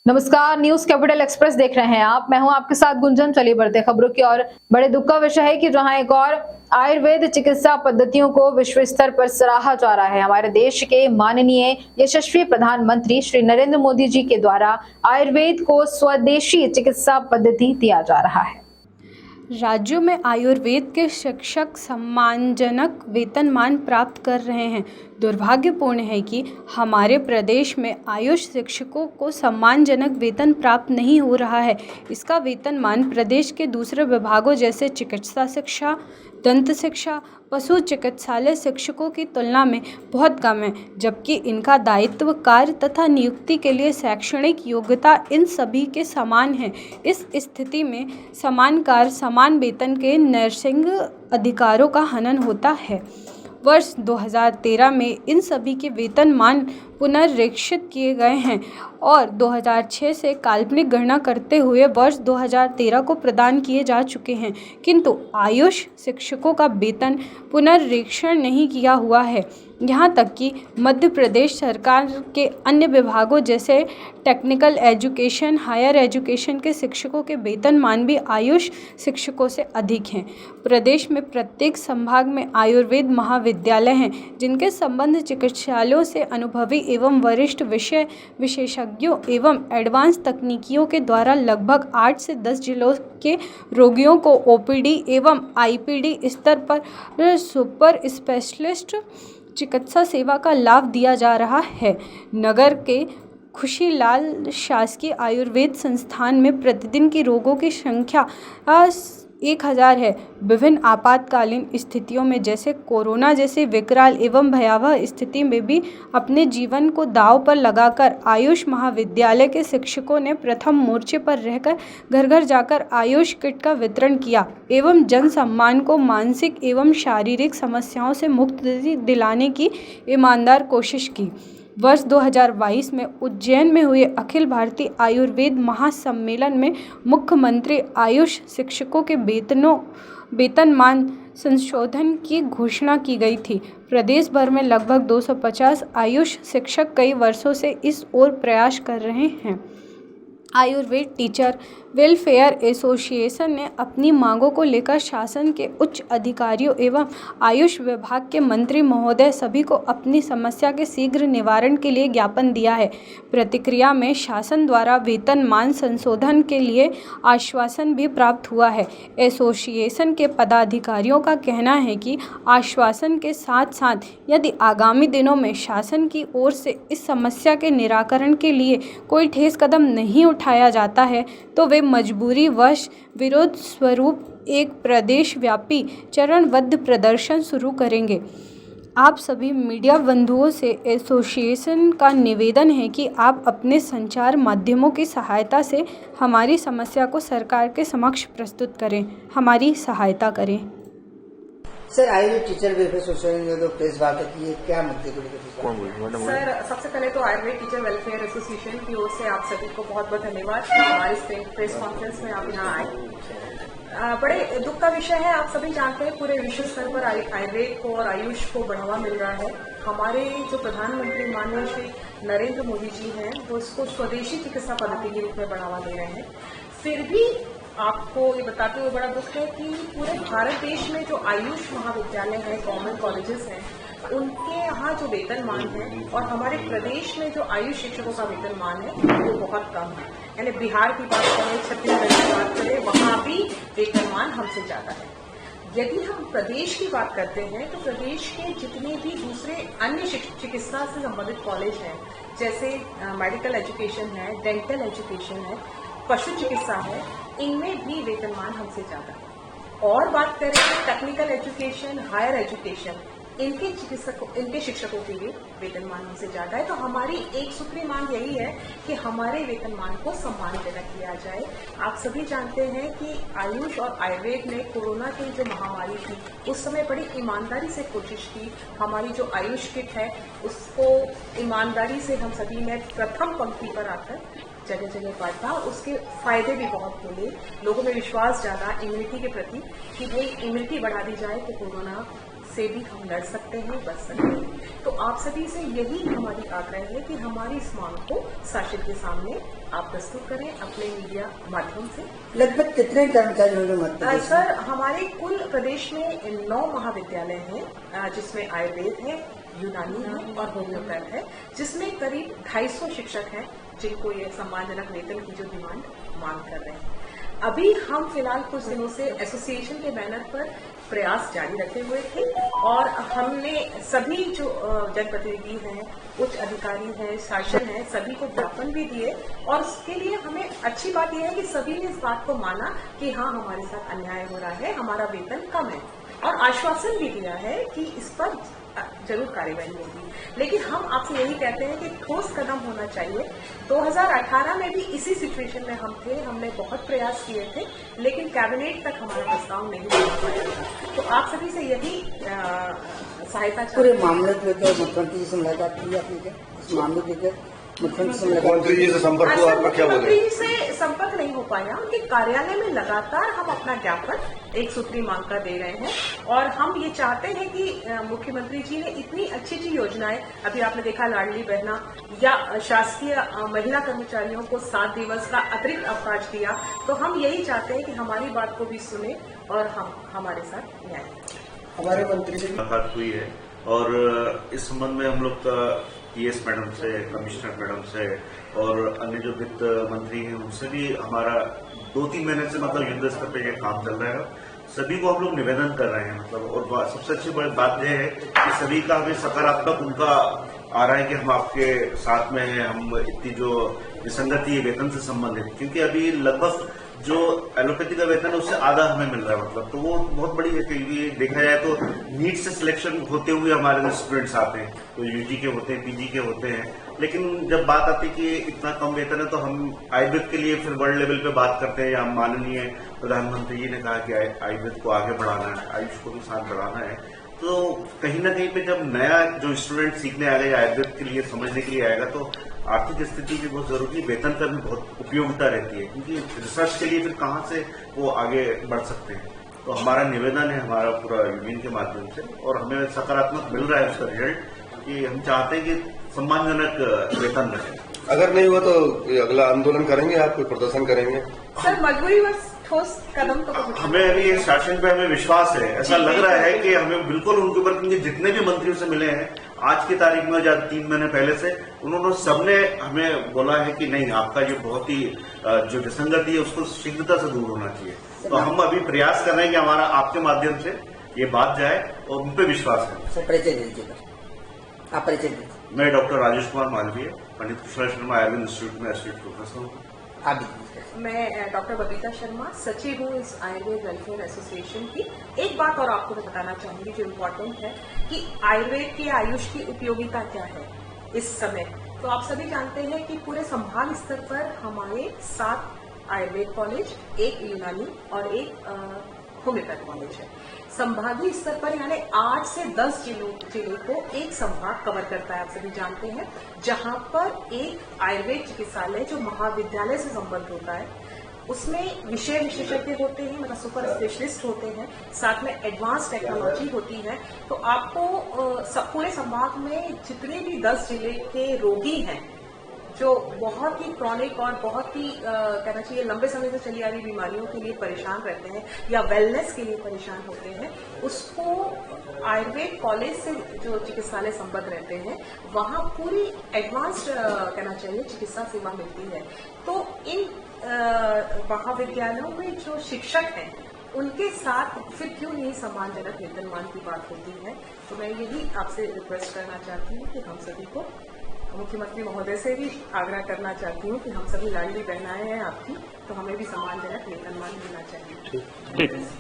नमस्कार, news capital express देख रहे हैं आप। मैं हूं आपके साथ गुंजन। चलिए बढ़ते खबरों की और। बड़े दुख का विषय है कि जहां एक और आयुर्वेद चिकित्सा पद्धतियों को विश्व स्तर पर सराहा जा रहा है। हमारे देश के माननीय यशस्वी प्रधानमंत्री श्री नरेंद्र मोदी जी के द्वारा आयुर्वेद को स्वदेशी चिकित्सा पद्धति दिया जा रहा है। राज्यों में आयुर्वेद के शिक्षक सम्मानजनक वेतनमान प्राप्त कर रहे हैं। दुर्भाग्यपूर्ण है कि हमारे प्रदेश में आयुष शिक्षकों को सम्मानजनक वेतन प्राप्त नहीं हो रहा है। इसका वेतनमान प्रदेश के दूसरे विभागों जैसे चिकित्सा शिक्षा, दंत शिक्षा, पशु चिकित्सालय शिक्षकों की तुलना में बहुत कम है, जबकि इनका दायित्व, कार्य तथा नियुक्ति के लिए शैक्षणिक योग्यता इन सभी के समान है। इस स्थिति में समान कार्य समान वेतन के नैसर्गिक अधिकारों का हनन होता है। वर्ष 2013 में इन सभी के वेतनमान पुनरीक्षित किए गए हैं और 2006 से काल्पनिक गणना करते हुए वर्ष 2013 को प्रदान किए जा चुके हैं, किंतु आयुष शिक्षकों का वेतन पुनरीक्षण नहीं किया हुआ है। यहाँ तक कि मध्य प्रदेश सरकार के अन्य विभागों जैसे टेक्निकल एजुकेशन, हायर एजुकेशन के शिक्षकों के वेतनमान भी आयुष शिक्षकों से अधिक हैं। प्रदेश में प्रत्येक संभाग में आयुर्वेद महाविद्यालय हैं, जिनके संबंध चिकित्सालयों से अनुभवी एवं वरिष्ठ विषय विशेषज्ञों एवं एडवांस तकनीकियों के द्वारा लगभग 8 से 10 जिलों के रोगियों को ओपीडी एवं आईपीडी स्तर पर सुपर स्पेशलिस्ट चिकित्सा सेवा का लाभ दिया जा रहा है। नगर के खुशीलाल शासकीय आयुर्वेद संस्थान में प्रतिदिन की रोगों की संख्या 1000 है। विभिन्न आपातकालीन स्थितियों में जैसे कोरोना जैसे विकराल एवं भयावह स्थिति में भी अपने जीवन को दांव पर लगाकर आयुष महाविद्यालय के शिक्षकों ने प्रथम मोर्चे पर रहकर घर घर जाकर आयुष किट का वितरण किया एवं जन सम्मान को मानसिक एवं शारीरिक समस्याओं से मुक्ति दिलाने की ईमानदार कोशिश की। वर्ष 2022 में उज्जैन में हुए अखिल भारतीय आयुर्वेद महासम्मेलन में मुख्यमंत्री आयुष शिक्षकों के वेतनमान संशोधन की घोषणा की गई थी। प्रदेश भर में लगभग 250 आयुष शिक्षक कई वर्षों से इस ओर प्रयास कर रहे हैं। आयुर्वेद टीचर वेलफेयर एसोसिएशन ने अपनी मांगों को लेकर शासन के उच्च अधिकारियों एवं आयुष विभाग के मंत्री महोदय सभी को अपनी समस्या के शीघ्र निवारण के लिए ज्ञापन दिया है। प्रतिक्रिया में शासन द्वारा वेतनमान संशोधन के लिए आश्वासन भी प्राप्त हुआ है। एसोसिएशन के पदाधिकारियों का कहना है कि आश्वासन के साथ साथ यदि आगामी दिनों में शासन की ओर से इस समस्या के निराकरण के लिए कोई ठोस कदम नहीं उठाया जाता है तो वे मजबूरी वश विरोध स्वरूप एक प्रदेश व्यापी चरणबद्ध प्रदर्शन शुरू करेंगे। आप सभी मीडिया बंधुओं से एसोसिएशन का निवेदन है कि आप अपने संचार माध्यमों की सहायता से हमारी समस्या को सरकार के समक्ष प्रस्तुत करें, हमारी सहायता करें। Sir, Ayurveda teacher welfare association ने जो प्रेस वार्ता की है, क्या मुद्दे को लेकर? सर, सबसे पहले तो आयुर्वेद टीचर वेलफेयर एसोसिएशन की ओर से आप सभी को बहुत बहुत धन्यवाद। हमारी प्रेस कॉन्फ्रेंस में आप यहाँ आए। बड़े दुख का विषय है, आप सभी जानते हैं पूरे विश्व स्तर पर आयुर्वेद को और आयुष को बढ़ावा मिल रहा है। हमारे जो प्रधानमंत्री माननीय श्री नरेंद्र मोदी जी हैं, वो इसको स्वदेशी चिकित्सा पद्धति के रूप में बढ़ावा दे रहे हैं। फिर भी आपको ये बताते हुए बड़ा दुख है कि पूरे भारत देश में जो आयुष महाविद्यालय है, गवर्नमेंट कॉलेजेस हैं, उनके यहाँ जो वेतनमान है और हमारे प्रदेश में जो आयुष शिक्षकों का वेतनमान है वो बहुत कम है। यानी बिहार की बात करें, छत्तीसगढ़ की बात करें, वहाँ भी वेतनमान हमसे ज़्यादा है। यदि हम प्रदेश की बात करते हैं तो प्रदेश के जितने भी दूसरे अन्य चिकित्सा से संबंधित कॉलेज हैं, जैसे मेडिकल एजुकेशन है, डेंटल एजुकेशन है, पशु चिकित्सा है, इनमें भी वेतनमान हमसे ज़्यादा है। और बात करें टेक्निकल एजुकेशन, हायर एजुकेशन, इनके शिक्षकों के लिए वेतनमान हमसे ज़्यादा है। तो हमारी एक सूत्री मांग यही है कि हमारे वेतनमान को सम्मानजनक किया जाए। आप सभी जानते हैं कि आयुष और आयुर्वेद ने कोरोना की जो महामारी थी उस समय बड़ी ईमानदारी से कोशिश की। हमारी जो आयुष किट है उसको ईमानदारी से हम सभी ने प्रथम पंक्ति पर आकर जगह जगह बांटा। उसके फायदे भी बहुत मिले, लोगों में विश्वास जागा इम्यूनिटी के प्रति कि भाई इम्यूनिटी बढ़ा दी जाए तो कोरोना से भी हम लड़ सकते हैं, बच सकते हैं। तो आप सभी से यही हमारी आग्रह है कि हमारी इस मांग को शासन के सामने आप प्रस्तुत करें अपने मीडिया माध्यम से। लगभग कितने कर्मचारी होंगे मध्य प्रदेश में? सर, हमारे कुल प्रदेश में 9 महाविद्यालय हैं, जिसमें आयुर्वेद है, यूनानी है और होम्योपैथ है, जिसमें करीब 250 शिक्षक हैं जिनको ये सम्मानजनक वेतन की जो डिमांड मांग कर रहे हैं। अभी हम फिलहाल कुछ दिनों से एसोसिएशन के बैनर पर प्रयास जारी रखे हुए थे और हमने सभी जो जनप्रतिनिधि हैं, उच्च अधिकारी हैं, शासन है, सभी को ज्ञापन भी दिए और उसके लिए हमें अच्छी बात यह है कि सभी ने इस बात को माना कि हाँ, हमारे साथ अन्याय हो रहा है, हमारा वेतन कम है और आश्वासन भी दिया है कि इस पर जरूर कार्रवाई होगी। लेकिन हम आपसे यही कहते हैं कि ठोस कदम होना चाहिए। 2018 में भी इसी सिचुएशन में हम थे, हमने बहुत प्रयास किए थे, लेकिन कैबिनेट तक हमारा प्रस्ताव नहीं पहुंच पाया था। तो आप सभी से यही सहायता पूरे मामले को लेकर मुख्यमंत्री जी से मुलाकात की आपने क्या? इस मामले को लेकर मुख्यमंत्री जी से संपर्क हुआ, आपका क्या बोले? मुख्यमंत्री से संपर्क नहीं हो पाया। उनके कार्यालय में लगातार हम अपना ज्ञापन एक सूत्री मांग कर दे रहे हैं और हम ये चाहते हैं कि मुख्यमंत्री जी ने इतनी अच्छी अच्छी योजनाएं, अभी आपने देखा लाडली बहना या शासकीय महिला कर्मचारियों को 7 दिवस का अतिरिक्त अवकाश दिया, तो हम यही चाहते हैं कि हमारी बात को भी सुने और हम हमारे साथ न्याय। हमारे मंत्री से मुलाकात हुई है और इस संबंध में हम लोग का पीएस मैडम से, कमिश्नर मैडम से और अन्य जो वित्त मंत्री हैं उनसे भी हमारा 2-3 महीने से मतलब युद्ध स्तर पे ये काम चल रहा है। सभी को हम लोग निवेदन कर रहे हैं मतलब, और सबसे अच्छी बड़ी बात यह है कि सभी का हमें सकारात्मक उनका आ रहा है कि हम आपके साथ में हैं, हम इतनी जो विसंगति है वेतन से संबंधित, क्योंकि अभी लगभग जो एलोपैथी का वेतन है उससे आधा हमें मिल रहा है मतलब, तो वो बहुत बड़ी है। क्योंकि देखा जाए तो नीट से सिलेक्शन होते हुए हमारे स्टूडेंट्स आते हैं, तो यूजी के होते हैं, पीजी के होते हैं, लेकिन जब बात आती है कि इतना कम वेतन है तो हम आयुर्वेद के लिए फिर वर्ल्ड लेवल पे बात करते हैं। या माननीय प्रधानमंत्री जी ने कहा कि आयुर्वेद को आगे बढ़ाना है, आयुष को भी साथ बढ़ाना है, तो कहीं ना कहीं पे जब नया जो स्टूडेंट सीखने आएगा आयुर्वेद के लिए समझने के लिए आएगा तो आर्थिक स्थिति भी बहुत जरूरी है, वेतन का भी बहुत उपयोगिता रहती है, क्योंकि रिसर्च के लिए फिर कहाँ से वो आगे बढ़ सकते हैं। तो हमारा निवेदन है हमारा पूरा यूनियन के माध्यम से, और हमें सकारात्मक मिल रहा है उसका रिजल्ट कि हम चाहते हैं कि सम्मानजनक वेतन रहे। अगर नहीं हुआ तो अगला आंदोलन करेंगे, आप कोई प्रदर्शन करेंगे? सर, मजबूरी बस ठोस कदम तो हमें अभी ये शासन पे हमें विश्वास है, ऐसा लग रहा है कि हमें बिल्कुल उनके ऊपर, क्योंकि जितने भी मंत्रियों से मिले हैं आज की तारीख में या 3 महीने पहले से, उन्होंने सबने हमें बोला है कि नहीं, आपका ये बहुत ही जो विसंगति है उसको शीघ्रता से दूर होना चाहिए। तो हम अभी प्रयास कर रहे हैं कि हमारा आपके माध्यम से ये बात जाए और उन पर विश्वास है। परिचय दीजिए, आप परिचय दीजिए। मैं डॉक्टर राजेश कुमार मालवीय, पंडित कुशल शर्मा आयुर्वेद इंस्टीट्यूट में एसोसिएट प्रोफेसर हूँ। आप भी। मैं डॉक्टर बबीता शर्मा, सचिव हूँ इस आयुर्वेद वेलफेयर एसोसिएशन की। एक बात और आपको मैं बताना चाहूंगी जो इम्पोर्टेंट है कि आयुर्वेद की, आयुष की उपयोगिता क्या है इस समय। तो आप सभी जानते हैं कि पूरे संभाग स्तर पर हमारे 7 आयुर्वेद कॉलेज, 1 यूनानी और 1 होम्योपैथ कॉलेज है। संभागीय स्तर पर यानी 8 से 10 जिले को एक संभाग कवर करता है, आप सभी जानते हैं, जहां पर एक आयुर्वेद चिकित्सालय जो महाविद्यालय से संबद्ध होता है, उसमें विषय विशेषज्ञ होते हैं, मतलब सुपर स्पेशलिस्ट होते हैं, साथ में एडवांस टेक्नोलॉजी होती है। तो आपको पूरे संभाग में जितने भी 10 जिले के रोगी हैं जो बहुत ही क्रॉनिक और बहुत ही कहना चाहिए लंबे समय से चली आ रही बीमारियों के लिए परेशान रहते हैं या वेलनेस के लिए परेशान होते हैं, उसको आयुर्वेद कॉलेज से जो चिकित्सालय संबद्ध रहते हैं वहां पूरी एडवांस्ड कहना चाहिए चिकित्सा सेवा मिलती है। तो इन महाविद्यालयों में जो शिक्षक हैं उनके साथ फिर क्यों नहीं सम्मानजनक वेतनमान की बात होती है। तो मैं यही आपसे रिक्वेस्ट करना चाहती हूँ कि हम सभी को, मुख्यमंत्री महोदय से भी आग्रह करना चाहती हूँ कि हम सभी लाडली बहनाएं हैं आपकी, तो हमें भी सम्मानजनक वेतनमान मिलना चाहिए।